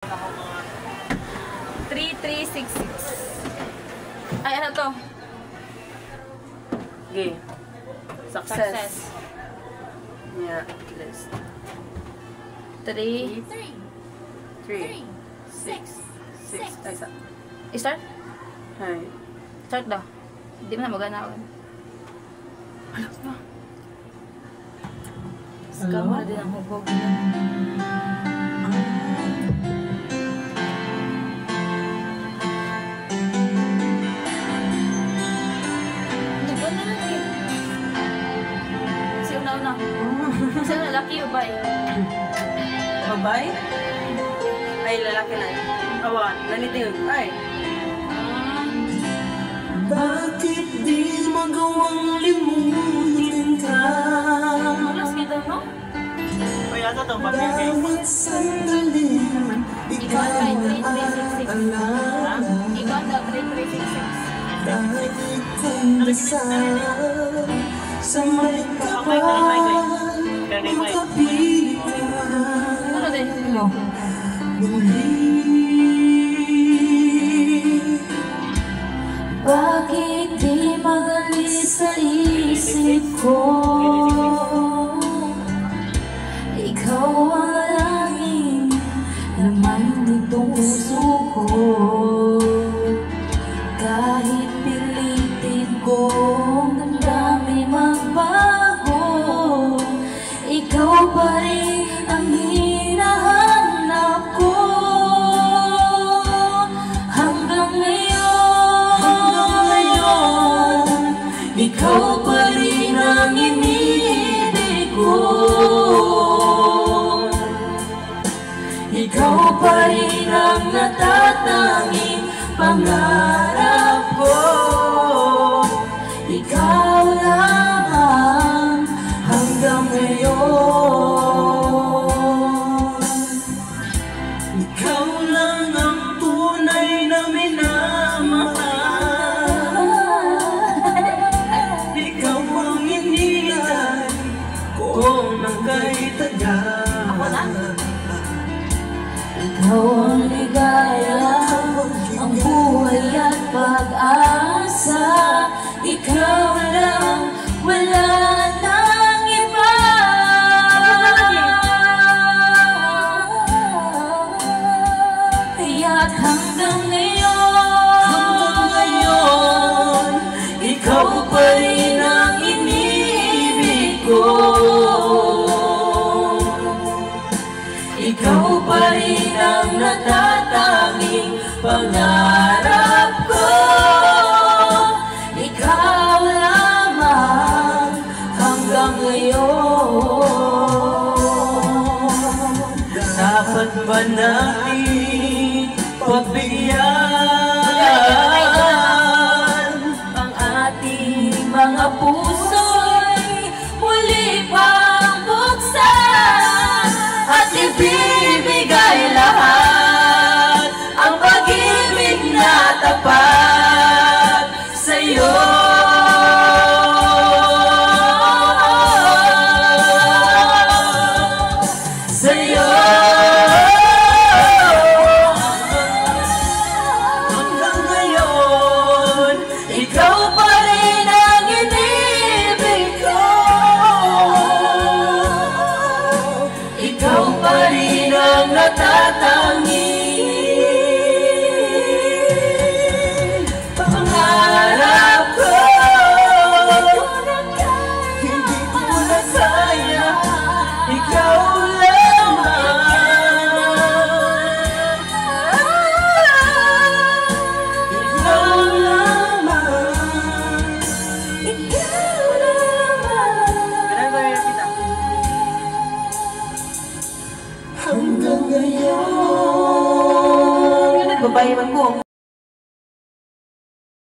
3366. Ay, ano to? Okay. Success. Yeah, list. 3. 3. 6. Ay, sa. Start? Hi. Start daw. Hindi mo na maganawan. Alam na. Saka mo na din ang hubog. Una. Kasi lalaki o ba eh? Babae? Ay, lalaki na. Awan, naniting. Ay. Bakit di magawang limutin ka? Malas kita, no? O, yata itong pamilya. Bawat sandali, ikaw Iwan daw, 3366. kahit kung nasaan sa may kapal, makapiling ka Ano din? Hello? muli. Bakit di magalis sa isip ko? Ikaw ang laging laman nitong puso ko. Kahit pilitin kong damdamin magbago, ikaw pa rin ang hinahanap ko. Hanggang ngayon, ikaw pa rin ang inibig ko. Ikaw pa rin ang natatanging pangarap ko. Ikaw lamang hanggang ngayon. Ikaw lang ang tunay na minamahal. Ikaw ang hinihintay ko ng kahit tagal. Ikaw ang ligaya, ang buhay at pag-asa. Ikaw lang, wala nang iba. Kaya't hanggang ngayon, ikaw pa rin ang inibig ko. Ikaw pa rin ang natatanging pangarap ko. Ikaw lamang hanggang ngayon. Dapat ba natin pagbigyan ang ating mga puso'y muli pang buksan at ibibigay lahat ang pag-ibig na tapat sa'yo. Sa'yo. Hanggang ngayon, ikaw pa rin ang inibig ko. Ikaw pa rin ang natatanging pangarap ko. Hindi ko na kaya, ikaw lamang. Ikaw lamang. Ikaw lamang. Hanggang ngayon. Babae man ko.